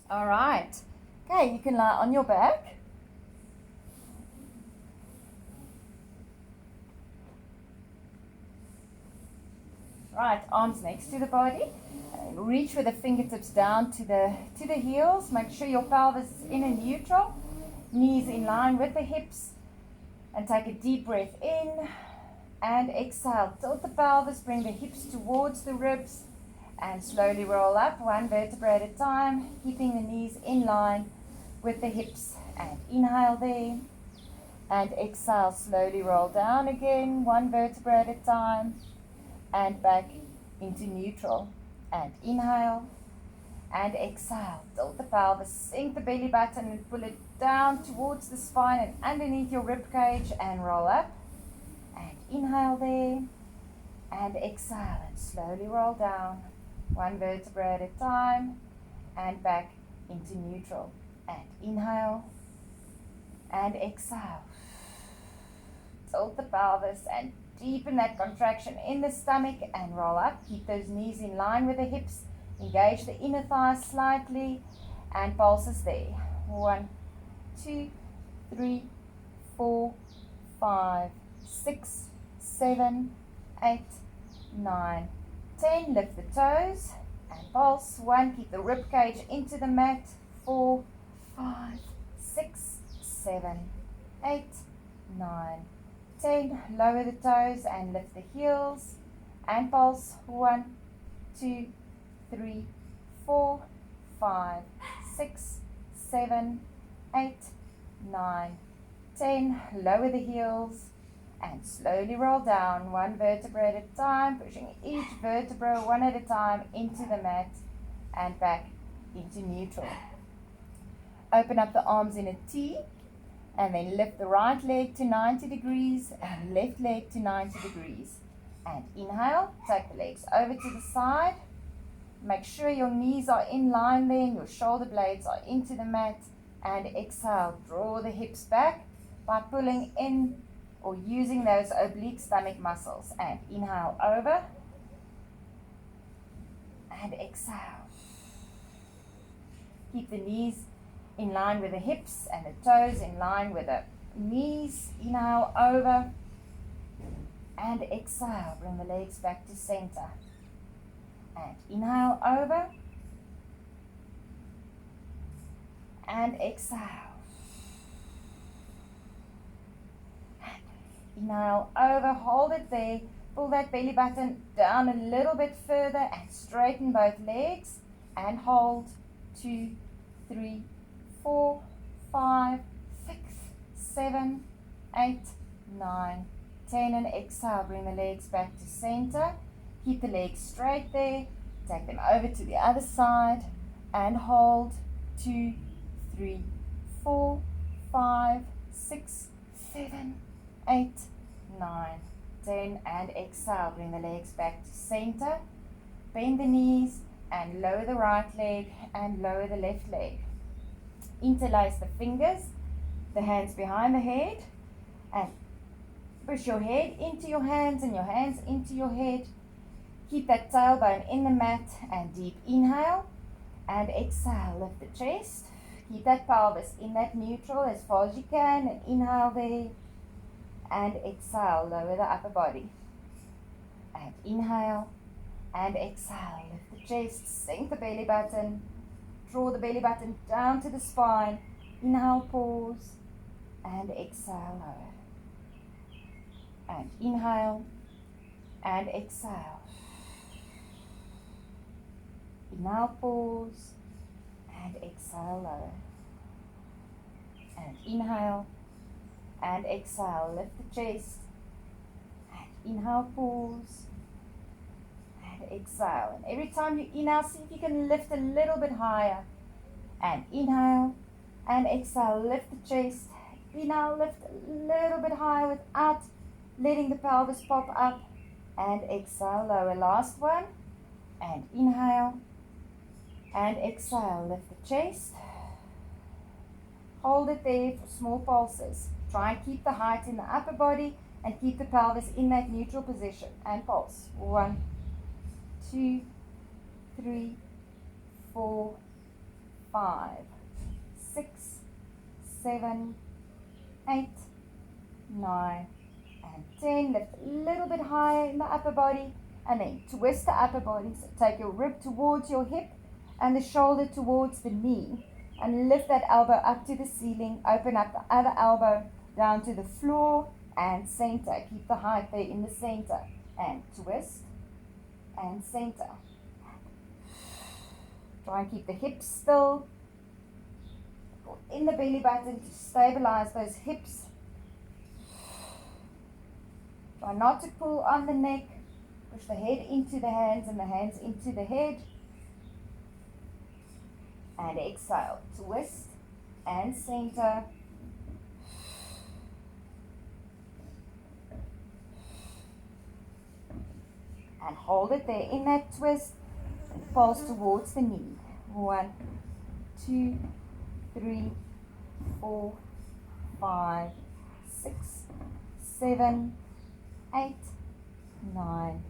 All right. Okay, you can lie on your back. Right, arms next to the body. And reach with the fingertips down to the heels. Make sure your pelvis is in a neutral. Knees in line with the hips. And take a deep breath in and exhale. Tilt the pelvis, bring the hips towards the ribs and slowly roll up one vertebra at a time, keeping the knees in line with the hips. And inhale there and exhale. Slowly roll down again, one vertebra at a time and back into neutral. And inhale and exhale. Tilt the pelvis, sink the belly button and pull it down towards the spine and underneath your rib cage and roll up. And inhale there and exhale and slowly roll down one vertebra at a time and back into neutral. And inhale and exhale. Tilt the pelvis and deepen that contraction in the stomach and roll up. Keep those knees in line with the hips. Engage the inner thighs slightly and pulses there. 1, 2, 3, 4, 5, 6, 7, 8, 9, 10. Lift the toes and pulse. 1. Keep the rib cage into the mat. 4, 5, 6, 7, 8, 9, 10. Lower the toes and lift the heels and pulse. 1, 2, 3, 4, 5, 6, 7, 8, 9, 10. Lower the heels and slowly roll down one vertebra at a time, pushing each vertebra one at a time into the mat and back into neutral. Open up the arms in a T and then lift the right leg to 90 degrees and left leg to 90 degrees. And inhale, take the legs over to the side. Make sure your knees are in line there and your shoulder blades are into the mat. And exhale, draw the hips back by pulling in or using those oblique stomach muscles. And inhale over and exhale. Keep the knees in line with the hips and the toes in line with the knees. Inhale over and exhale. Bring the legs back to center. And inhale over and exhale. And inhale over, hold it there. Pull that belly button down a little bit further and straighten both legs and hold. 2, 3, 4, 5, 6, 7, 8, 9, 10. And exhale, bring the legs back to center. Keep the legs straight there. Take them over to the other side and hold. 2, 3, 4, 5, 6, 7, 8, 9, 10. And exhale, bring the legs back to center. Bend the knees and lower the right leg and lower the left leg. Interlace the fingers, the hands behind the head, and push your head into your hands and your hands into your head. Keep that tailbone in the mat and deep inhale and exhale. Lift the chest. Keep that pelvis in that neutral as far as you can and inhale there and exhale. Lower the upper body and inhale and exhale. Lift the chest, sink the belly button. Draw the belly button down to the spine. Inhale, pause, and exhale, lower. And inhale, and exhale. Inhale, pause, and exhale, lower. And inhale, and exhale. Lift the chest, and inhale, pause, and exhale. And every time you inhale, see if you can lift a little bit higher. And inhale and exhale. Lift the chest. Inhale, lift a little bit higher without letting the pelvis pop up. And exhale, lower. Last one. And inhale and exhale. Lift the chest. Hold it there for small pulses. Try and keep the height in the upper body and keep the pelvis in that neutral position. And pulse. 1, 2, 3, 4, 5, 6, 7, 8, 9, and 10. Lift a little bit higher in the upper body, and then twist the upper body. So take your rib towards your hip and the shoulder towards the knee, and lift that elbow up to the ceiling. Open up the other elbow down to the floor and center. Keep the height there in the center, and twist and center. Try and keep the hips still. Pull in the belly button to stabilize those hips. Try not to pull on the neck. Push the head into the hands and the hands into the head. And exhale. Twist and center. And hold it there in that twist. And pulse towards the knee. 1, 2, 3, 4, 5, 6, 7, 8, 9,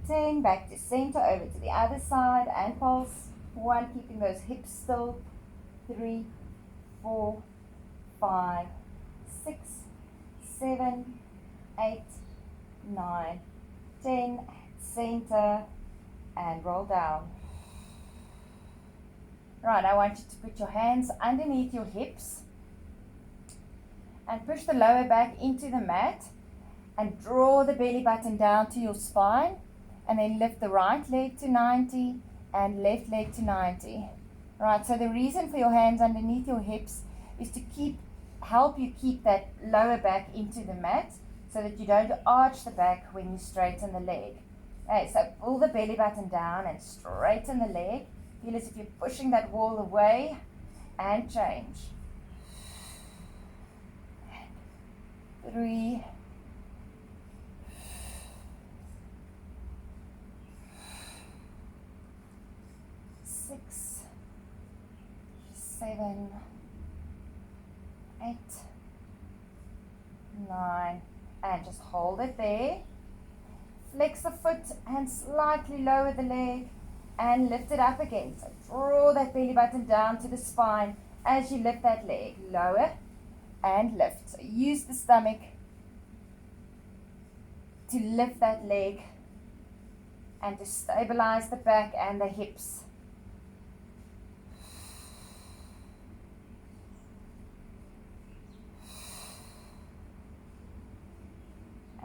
10. Back to center, over to the other side and pulse. 1, keeping those hips still. 3, 4, 5, 6, 7, 8, 9, 10. Center and roll down. Right, I want you to put your hands underneath your hips and push the lower back into the mat and draw the belly button down to your spine, and then lift the right leg to 90 and left leg to 90. Right, so the reason for your hands underneath your hips is to help you keep that lower back into the mat so that you don't arch the back when you straighten the leg. Okay, so pull the belly button down and straighten the leg. Feel as if you're pushing that wall away, and change. 3, 6, 7, 8, 9, and just hold it there. Flex the foot and slightly lower the leg and lift it up again. So draw that belly button down to the spine as you lift that leg. Lower and lift. So use the stomach to lift that leg and to stabilize the back and the hips.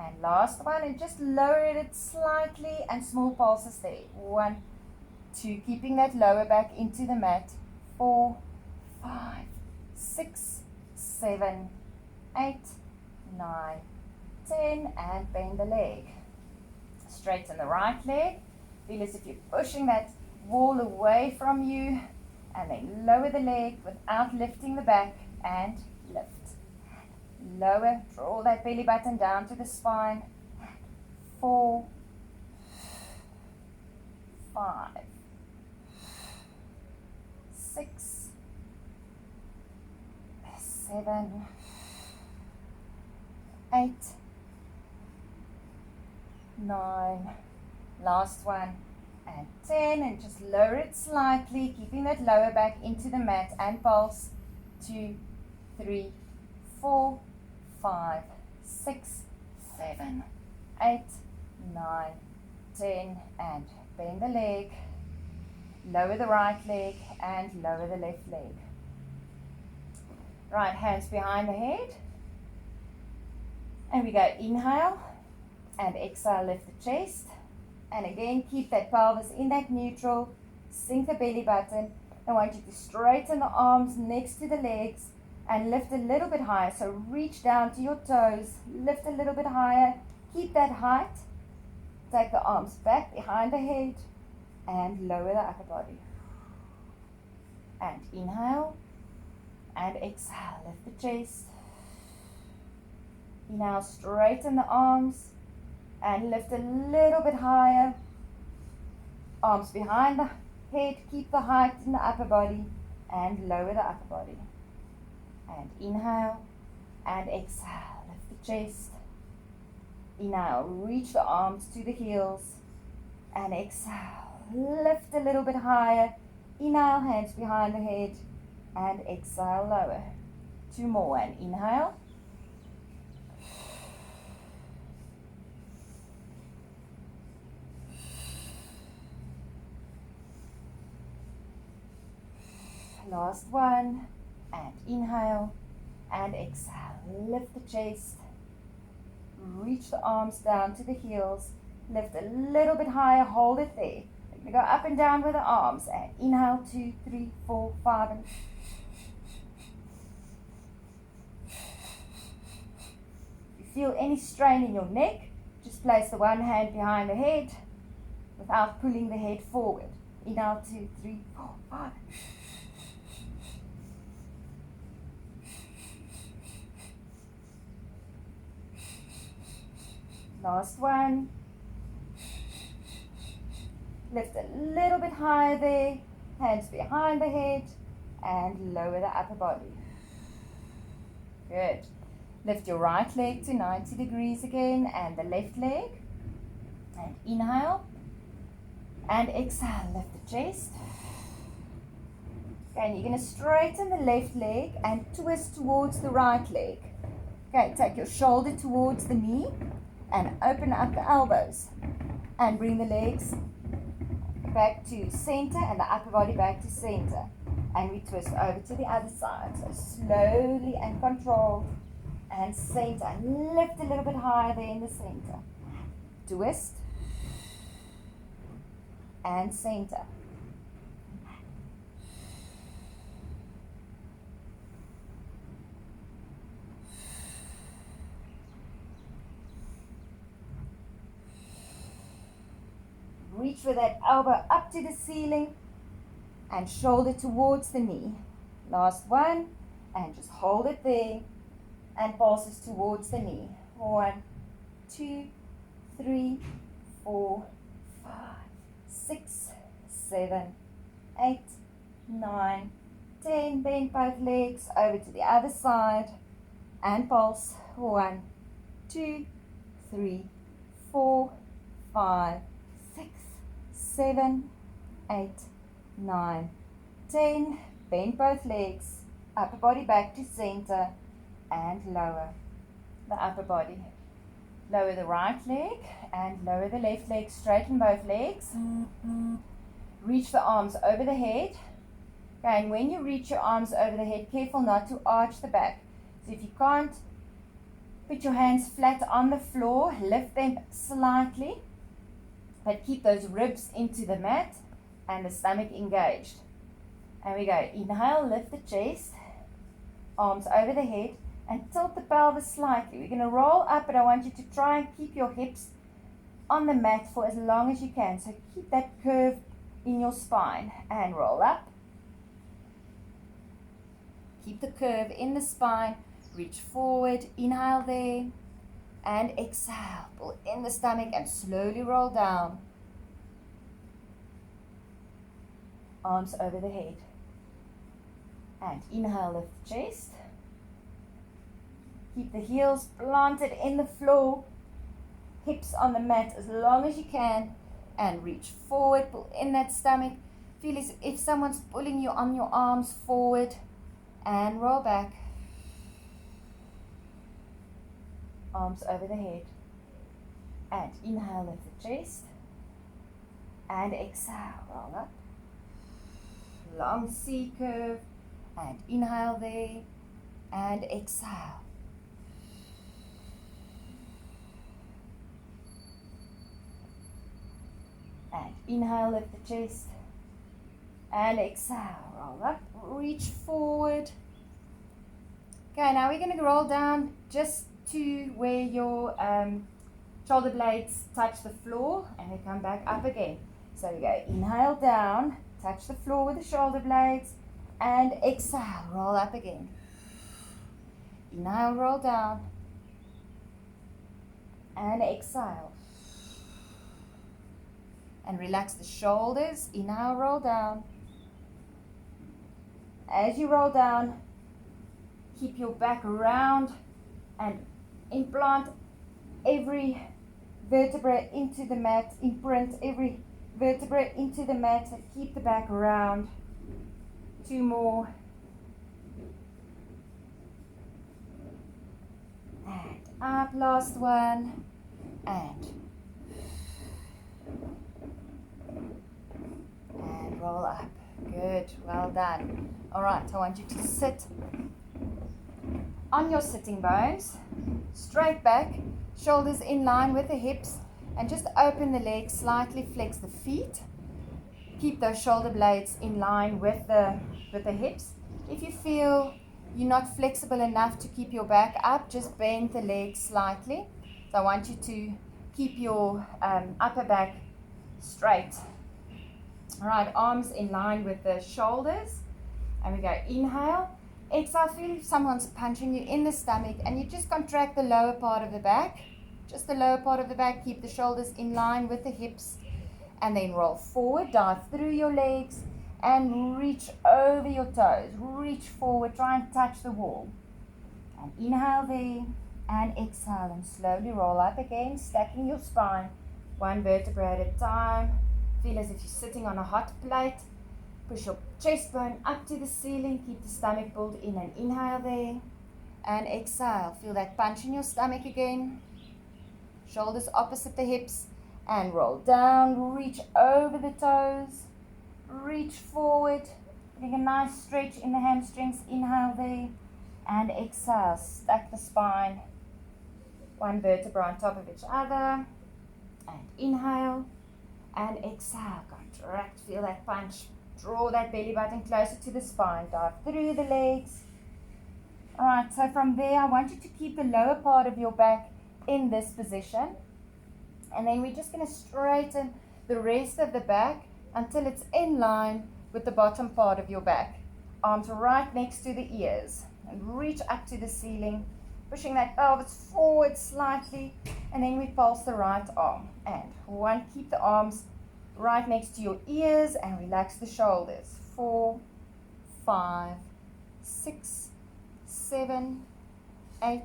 And last one, and just lower it slightly and small pulses there. 1, 2, keeping that lower back into the mat. 4, 5, 6, 7, 8, 9, 10, and bend the leg. Straighten the right leg. Feel as if you're pushing that wall away from you, and then lower the leg without lifting the back and lift. Lower, draw that belly button down to the spine. 4, 5, 6, 7, 8, 9, last one, and 10, and just lower it slightly, keeping that lower back into the mat and pulse. 2, 3, 4, 5, 6, 7, 8, 9, 10, and bend the leg, lower the right leg and lower the left leg. Right, hands behind the head, and we go inhale and exhale, lift the chest, and again keep that pelvis in that neutral, sink the belly button. I want you to straighten the arms next to the legs and lift a little bit higher. So reach down to your toes, lift a little bit higher, keep that height. Take the arms back behind the head and lower the upper body. And inhale and exhale, lift the chest. Inhale, straighten the arms and lift a little bit higher. Arms behind the head, keep the height in the upper body and lower the upper body. And inhale and exhale, lift the chest. Inhale, reach the arms to the heels, and exhale, lift a little bit higher. Inhale, hands behind the head, and exhale, lower. 2 more, and inhale. Last one, and inhale, and exhale. Lift the chest, reach the arms down to the heels, lift a little bit higher, hold it there. You're going to go up and down with the arms, and inhale, 2, 3, 4, 5, and if you feel any strain in your neck, just place the one hand behind the head without pulling the head forward. Inhale, 2, 3, 4, 5. Last one. Lift a little bit higher there, hands behind the head, and lower the upper body. Good. Lift your right leg to 90 degrees again, and the left leg. And inhale, and exhale, lift the chest. Okay, and you're going to straighten the left leg and twist towards the right leg. Okay, take your shoulder towards the knee, and open up the elbows, and bring the legs back to center and the upper body back to center, and we twist over to the other side. So slowly and controlled, and center, and lift a little bit higher there in the center. Twist and center. Reach with that elbow up to the ceiling and shoulder towards the knee. Last one, and just hold it there and pulses towards the knee. 1, 2, 3, 4, 5, 6, 7, 8, 9, 10. Bend both legs over to the other side and pulse. 1, 2, 3, 4, 5, 6, 7, 8, 9, 10. Bend both legs, upper body back to center, and lower the upper body. Lower the right leg and lower the left leg. Straighten both legs. Reach the arms over the head. Okay, and when you reach your arms over the head, careful not to arch the back. So if you can't put your hands flat on the floor, lift them slightly, but keep those ribs into the mat and the stomach engaged. And we go, inhale, lift the chest, arms over the head, and tilt the pelvis slightly. We're going to roll up, but I want you to try and keep your hips on the mat for as long as you can. So keep that curve in your spine, and roll up. Keep the curve in the spine, reach forward, inhale there, and exhale. Pull in the stomach and slowly roll down. Arms over the head. And inhale, lift the chest. Keep the heels planted in the floor, hips on the mat as long as you can, and reach forward, pull in that stomach. Feel as if someone's pulling you on your arms forward, and roll back. Arms over the head. And inhale, lift the chest. And exhale, roll up. Long C curve. And inhale there. And exhale. And inhale, lift the chest. And exhale, roll up. Reach forward. Okay, now we're going to roll down just to where your shoulder blades touch the floor, and we come back up again. So we go inhale down, touch the floor with the shoulder blades, and exhale, roll up again. Inhale, roll down, and exhale. And relax the shoulders. Inhale, roll down. As you roll down, keep your back round and implant every vertebra into the mat. Imprint every vertebra into the mat and keep the back round. 2 more. And up, last one. And roll up. Good, well done. All right, I want you to sit on your sitting bones, straight back, shoulders in line with the hips, and just open the legs, slightly flex the feet. Keep those shoulder blades in line with the hips. If you feel you're not flexible enough to keep your back up, just bend the legs slightly. So I want you to keep your upper back straight. All right, arms in line with the shoulders. And we go inhale. Exhale, feel if someone's punching you in the stomach, and you just contract the lower part of the back. Just the lower part of the back. Keep the shoulders in line with the hips. And then roll forward, dive through your legs, and reach over your toes. Reach forward, try and touch the wall. And inhale there, and exhale, and slowly roll up again, stacking your spine, 1 vertebra at a time. Feel as if you're sitting on a hot plate. Push your chest bone up to the ceiling, keep the stomach pulled in, and inhale there, and exhale. Feel that punch in your stomach again. Shoulders opposite the hips. And roll down, reach over the toes, reach forward, getting a nice stretch in the hamstrings. Inhale there, and exhale, stack the spine, 1 vertebra on top of each other, and inhale, and exhale, contract, feel that punch, draw that belly button closer to the spine, dive through the legs. Alright, so from there, I want you to keep the lower part of your back in this position. And then we're just going to straighten the rest of the back until it's in line with the bottom part of your back. Arms right next to the ears. And reach up to the ceiling, pushing that pelvis forward slightly. And then we pulse the right arm. And 1, keep the arms right next to your ears and relax the shoulders. 4, 5, 6, 7, 8,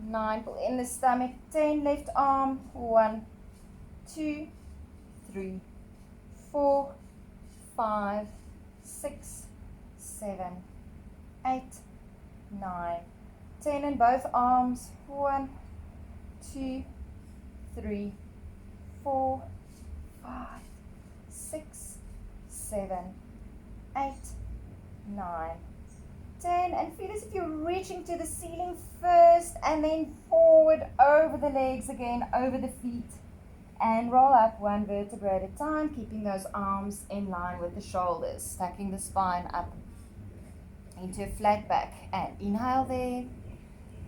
9, pull in the stomach, 10, left arm, 1, 2, 3, 4, 5, 6, 7, 8, 9, 10, and both arms, 1, 2, 3, 4, 5, 6, 7, 8, 9, 10, and feel as if you're reaching to the ceiling first, and then forward over the legs again, over the feet, and roll up 1 vertebra at a time, keeping those arms in line with the shoulders, stacking the spine up into a flat back. And inhale there,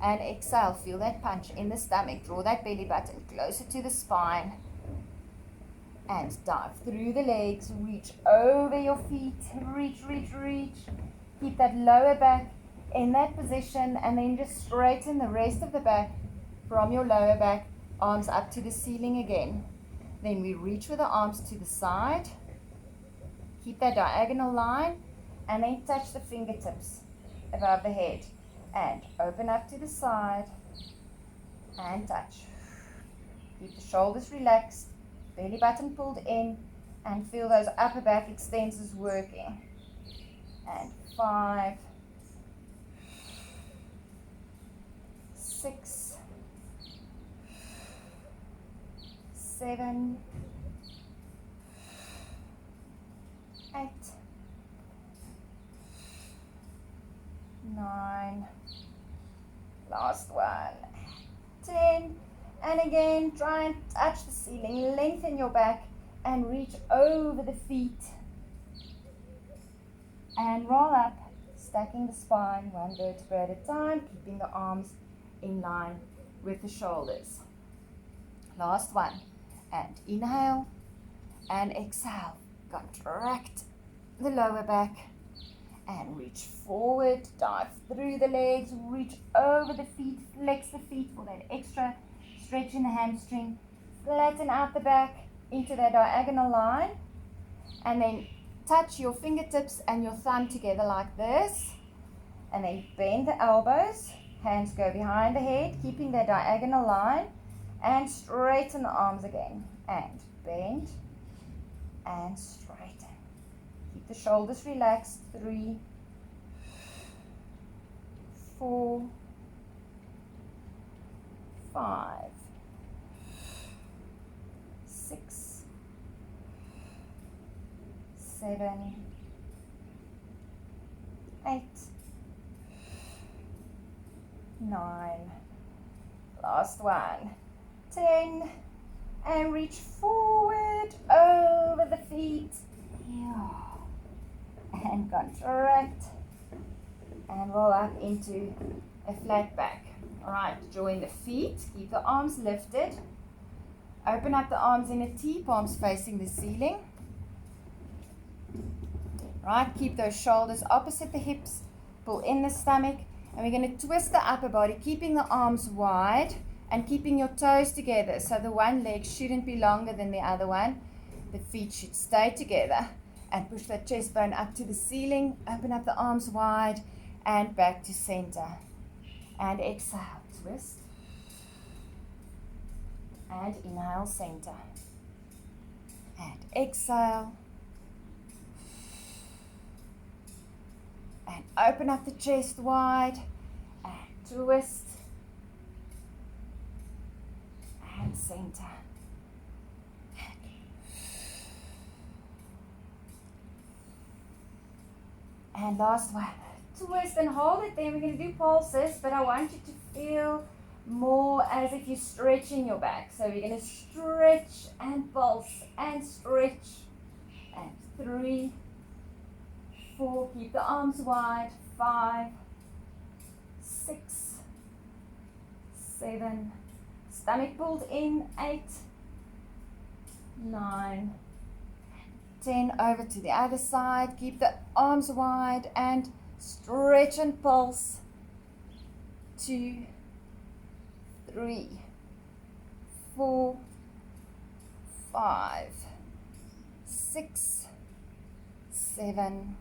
and exhale, feel that punch in the stomach, draw that belly button closer to the spine, and dive through the legs, reach over your feet, reach, reach, reach. Keep that lower back in that position, and then just straighten the rest of the back from your lower back, arms up to the ceiling again. Then we reach with the arms to the side, keep that diagonal line, and then touch the fingertips above the head, and open up to the side, and touch. Keep the shoulders relaxed, belly button pulled in, and feel those upper back extensors working. And 5, 6, 7, 8, 9, last one, 10, and again try and touch the ceiling, lengthen your back and reach over the feet. And roll up, stacking the spine 1 vertebra at a time, keeping the arms in line with the shoulders. Last one. And inhale and exhale. Contract the lower back and reach forward, dive through the legs, reach over the feet, flex the feet for that extra stretch in the hamstring. Flatten out the back into that diagonal line, and then touch your fingertips and your thumb together like this, and then bend the elbows, hands go behind the head, keeping the diagonal line, and straighten the arms again, and bend and straighten. Keep the shoulders relaxed. 3, 4, 5, 6, 7, 8, 9. Last one. 10. And reach forward over the feet. And contract. And roll up into a flat back. Alright, join the feet. Keep the arms lifted. Open up the arms in a T, palms facing the ceiling. Right, keep those shoulders opposite the hips. Pull in the stomach. And we're going to twist the upper body, keeping the arms wide and keeping your toes together. So the one leg shouldn't be longer than the other one. The feet should stay together. And push that chest bone up to the ceiling. Open up the arms wide and back to center. And exhale, twist. And inhale, center. And exhale. And open up the chest wide. And twist. And center. And last one. Twist and hold it there. We're going to do pulses, but I want you to feel more as if you're stretching your back. So we're going to stretch and pulse and stretch. And 3, 4, keep the arms wide. 5, 6, 7, stomach pulled in. 8, 9, 10. Over to the other side. Keep the arms wide and stretch and pulse. 2, 3, 4, 5, 6, 7,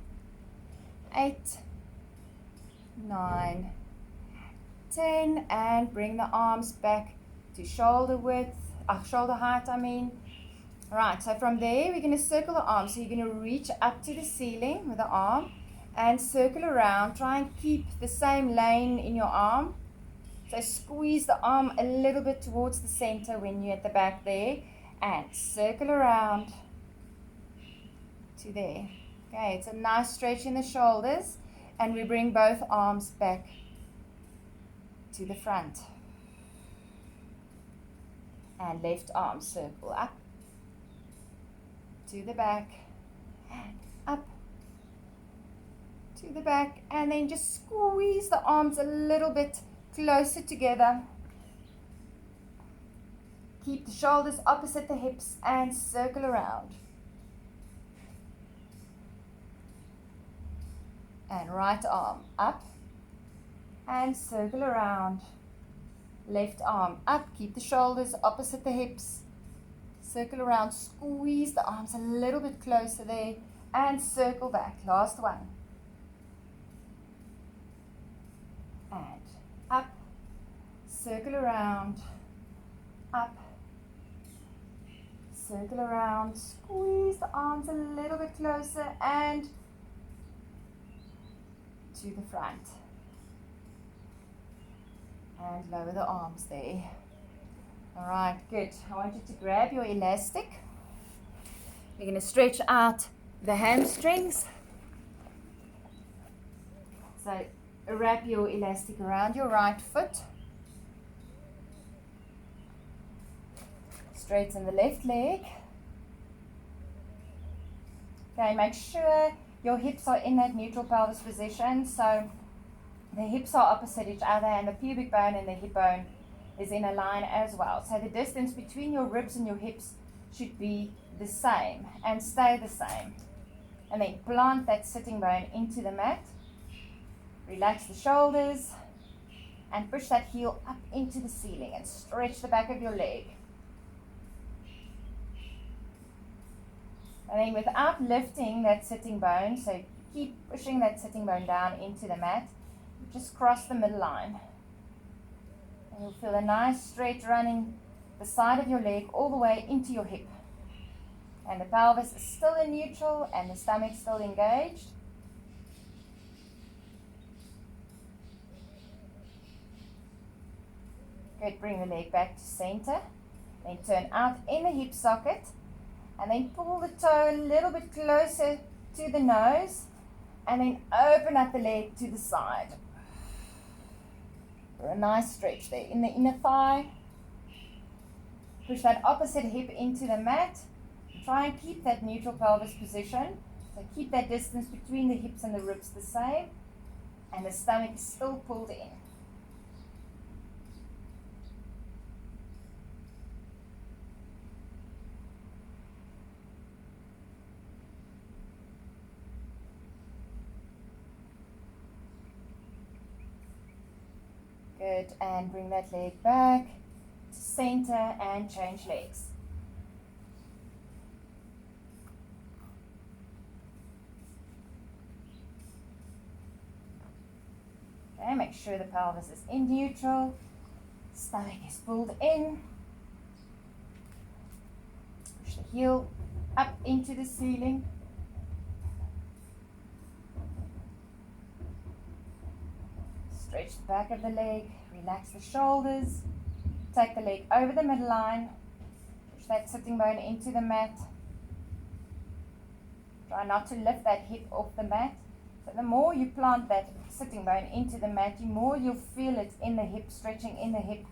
8, 9, 10. And bring the arms back to shoulder width, shoulder height, I mean. Right, so from there we're going to circle the arms. So you're going to reach up to the ceiling with the arm and circle around. Try and keep the same lane in your arm. So squeeze the arm a little bit towards the center when you're at the back there. And circle around to there. Okay, it's a nice stretch in the shoulders. And we bring both arms back to the front. And left arm circle up to the back and up to the back, and then just squeeze the arms a little bit closer together. Keep the shoulders opposite the hips and circle around. And right arm up and circle around. Left arm up, keep the shoulders opposite the hips. Circle around, squeeze the arms a little bit closer there and circle back. Last one. And up, circle around, up, circle around, squeeze the arms a little bit closer and to the front. And lower the arms there. Alright, good. I want you to grab your elastic. You're going to stretch out the hamstrings. So wrap your elastic around your right foot. Straighten the left leg. Okay, make sure your hips are in that neutral pelvis position. So the hips are opposite each other and the pubic bone and the hip bone is in a line as well. So the distance between your ribs and your hips should be the same and stay the same. And then plant that sitting bone into the mat. Relax the shoulders and push that heel up into the ceiling and stretch the back of your leg. And then without lifting that sitting bone, so keep pushing that sitting bone down into the mat, just cross the middle line. And you'll feel a nice straight running the side of your leg all the way into your hip. And the pelvis is still in neutral and the stomach still engaged. Good, bring the leg back to center. Then turn out in the hip socket. And then pull the toe a little bit closer to the nose. And then open up the leg to the side. For a nice stretch there in the inner thigh. Push that opposite hip into the mat. Try and keep that neutral pelvis position. So keep that distance between the hips and the ribs the same. And the stomach is still pulled in. Good, and bring that leg back to center and change legs. Okay, make sure the pelvis is in neutral, stomach is pulled in. Push the heel up into the ceiling. Stretch the back of the leg, relax the shoulders, take the leg over the midline, push that sitting bone into the mat. Try not to lift that hip off the mat. So the more you plant that sitting bone into the mat, the more you'll feel it in the hip, stretching in the hip.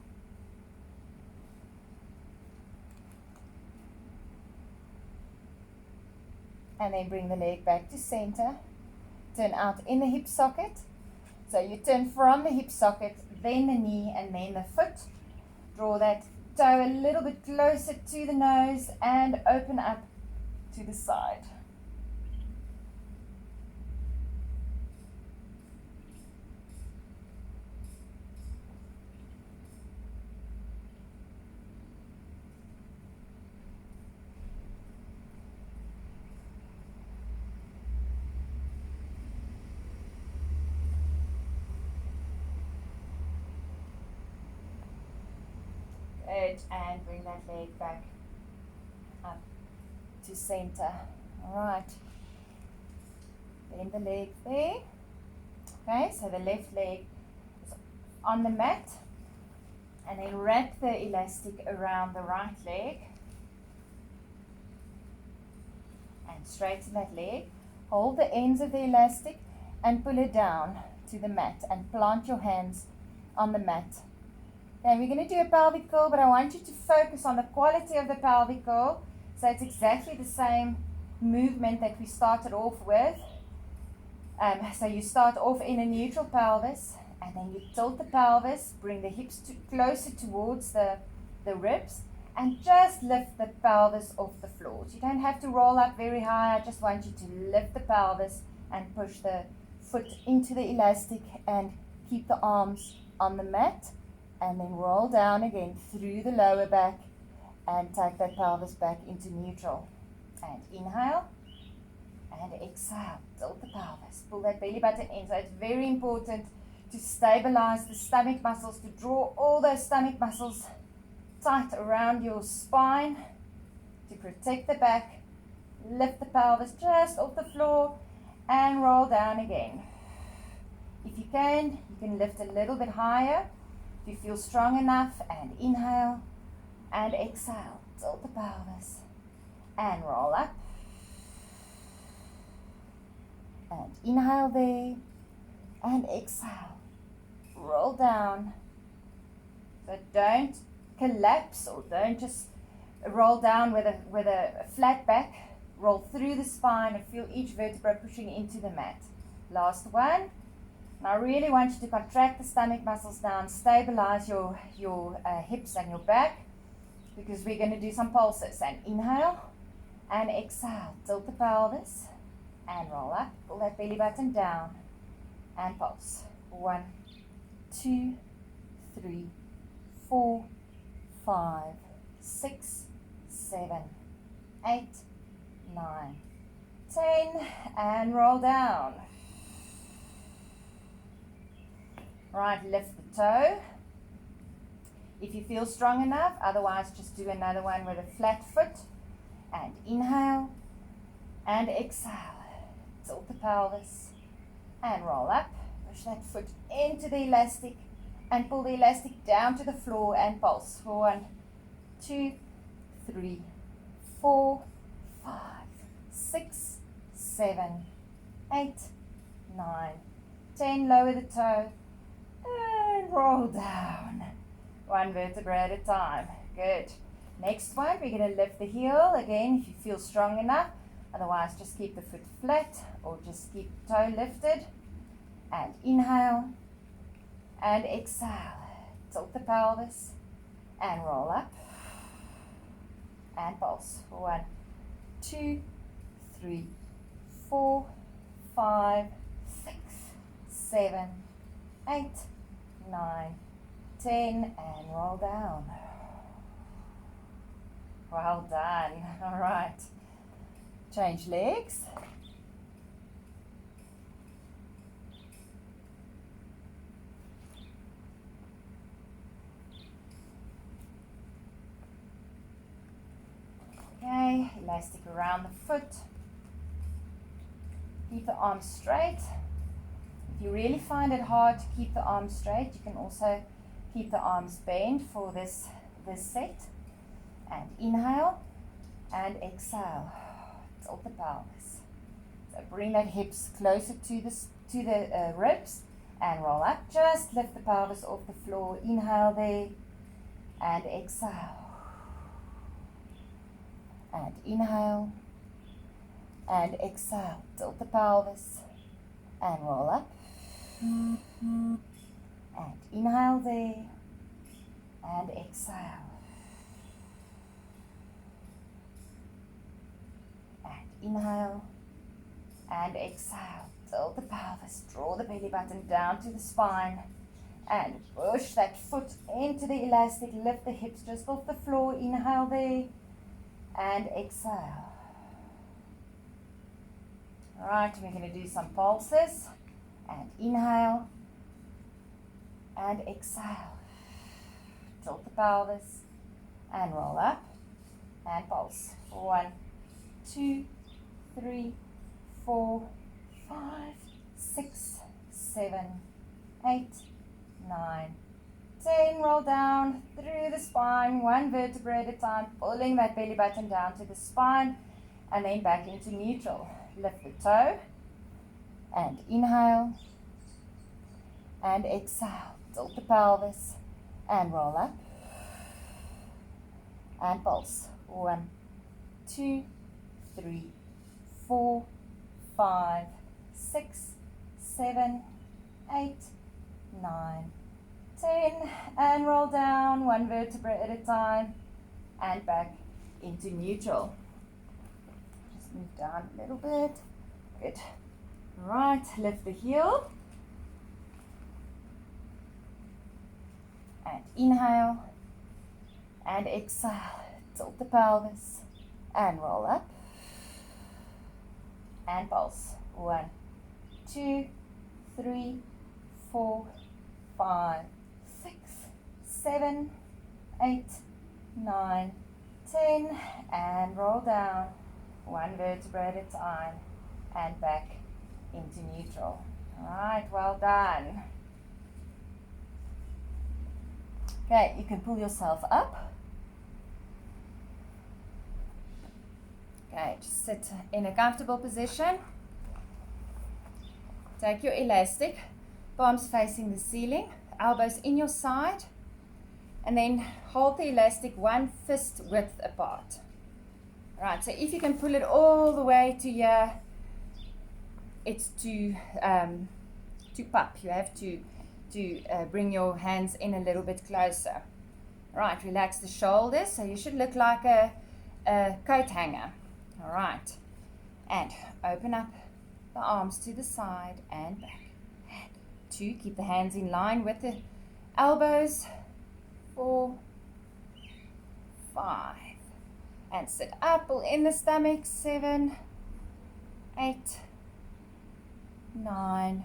And then bring the leg back to center. Turn out in the hip socket. So you turn from the hip socket, then the knee, and then the foot. Draw that toe a little bit closer to the nose and open up to the side. Good, and bring that leg back up to center. All right. Bend the leg there. Okay, so the left leg is on the mat. And then wrap the elastic around the right leg. And straighten that leg. Hold the ends of the elastic and pull it down to the mat. And plant your hands on the mat. Okay, we're going to do a pelvic curl, but I want you to focus on the quality of the pelvic curl. So it's exactly the same movement that we started off with. So you start off in a neutral pelvis, and then you tilt the pelvis, bring the hips closer towards the ribs, and just lift the pelvis off the floor. So you don't have to roll up very high. I just want you to lift the pelvis and push the foot into the elastic and keep the arms on the mat. And then roll down again through the lower back and take that pelvis back into neutral. And inhale and exhale. Tilt the pelvis. Pull that belly button in. So it's very important to stabilize the stomach muscles, to draw all those stomach muscles tight around your spine to protect the back. Lift the pelvis just off the floor and roll down again. If you can lift a little bit higher. If you feel strong enough, and inhale and exhale. Tilt the pelvis and roll up. And inhale there and exhale. Roll down. So don't collapse or don't just roll down with a flat back. Roll through the spine and feel each vertebra pushing into the mat. Last one. And I really want you to contract the stomach muscles down, stabilize your hips and your back, because we're going to do some pulses. And inhale and exhale. Tilt the pelvis and roll up. Pull that belly button down and pulse. 1, 2, 3, 4, 5, 6, 7, 8, 9, 10, and roll down. Right, lift the toe. If you feel strong enough, otherwise just do another one with a flat foot. and inhale, and exhale. Tilt the pelvis and roll up. Push that foot into the elastic and pull the elastic down to the floor and pulse. 1, 2, 3, 4, 5, 6, 7, 8, 9, 10. Lower the toe and roll down. 1 vertebra at a time. Good. Next one, we're going to lift the heel again if you feel strong enough. Otherwise, just keep the foot flat or just keep the toe lifted. And inhale and exhale. Tilt the pelvis and roll up and pulse. 1, 2, 3, 4, 5, 6, 7, 8, 9, 10, and roll down. Well done. All right. Change legs. Okay, elastic around the foot. Keep the arms straight. If you really find it hard to keep the arms straight, you can also keep the arms bent for this set. And inhale and exhale. Tilt the pelvis. So bring that hips closer to the ribs and roll up. Just lift the pelvis off the floor. Inhale there and exhale. And inhale and exhale. Tilt the pelvis and roll up. And inhale there and exhale. And inhale and exhale. Tilt the pelvis. Draw the belly button down to the spine and push that foot into the elastic. Lift the hips just off the floor. Inhale there and exhale. All right, we're going to do some pulses. And inhale and exhale. Tilt the pelvis and roll up and pulse. 1, 2, 3, 4, 5, 6, 7, 8, 9, 10. Roll down through the spine, 1 vertebra at a time, pulling that belly button down to the spine and then back into neutral. Lift the toe and inhale and exhale. Tilt the pelvis and roll up and pulse. 1, 2, 3, 4, 5, 6, 7, 8, 9, 10, and roll down 1 vertebra at a time and back into neutral. Just move down a little bit. Good. Right, lift the heel and inhale and exhale. Tilt the pelvis and roll up and pulse. 1, 2, 3, 4, 5, 6, 7, 8, 9, 10, and roll down 1 vertebra at a time and back into neutral. All right, well done. Okay, you can pull yourself up. Okay, just sit in a comfortable position. Take your elastic, palms facing the ceiling, elbows in your side, and then hold the elastic 1 fist width apart. All right, so if you can pull it all the way to here, it's to pup. You have to bring your hands in a little bit closer. All right, relax the shoulders, so you should look like a coat hanger. All right, and open up the arms to the side and back. 2, keep the hands in line with the elbows. 4, 5, and sit up, pull in the stomach. 7, 8, 9,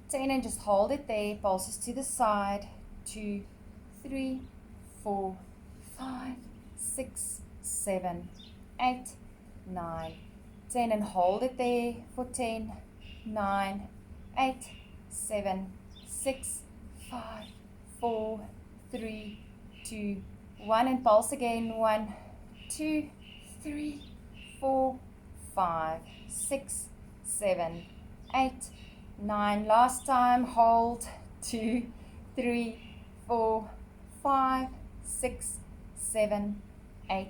10, and just hold it there. Pulses to the side. 2, 3, 4, 5, 6, 7, 8, 9, 10, and hold it there for 10, 9, 8, 7, 6, 5, 4, 3, 2, 1, and pulse again. 1, 2, 3, 4, 5, 6, 7, 8, 9. Last time, hold. 2, 3, 4, 5, 6, 7, 8,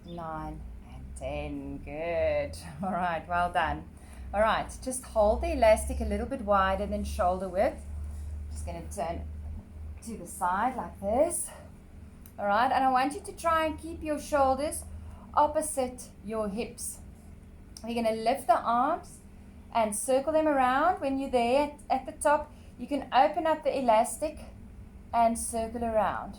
9, and 10. Good. All right, well done. All right, just hold the elastic a little bit wider than shoulder width. Just going to turn to the side like this. All right, and I want you to try and keep your shoulders opposite your hips. We're going to lift the arms and circle them around. When you're there at the top, you can open up the elastic and circle around.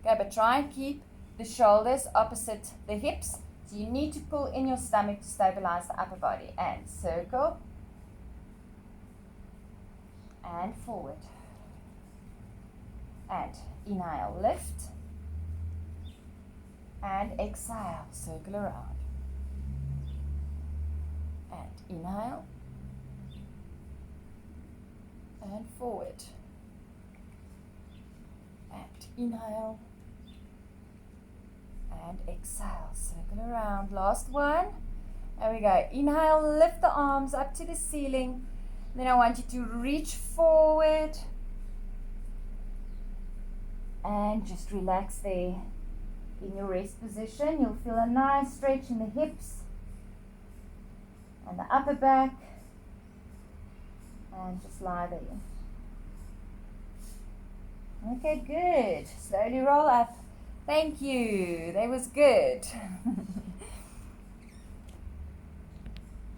Okay, but try and keep the shoulders opposite the hips. So you need to pull in your stomach to stabilize the upper body. And circle. And forward. And inhale, lift. And exhale, circle around. And inhale. And forward. And inhale. And exhale, circle around. Last one. There we go. Inhale, lift the arms up to the ceiling. Then I want you to reach forward. And just relax there in your rest position. You'll feel a nice stretch in the hips and the upper back. And just lie there. Okay, good. Slowly roll up. Thank you. That was good.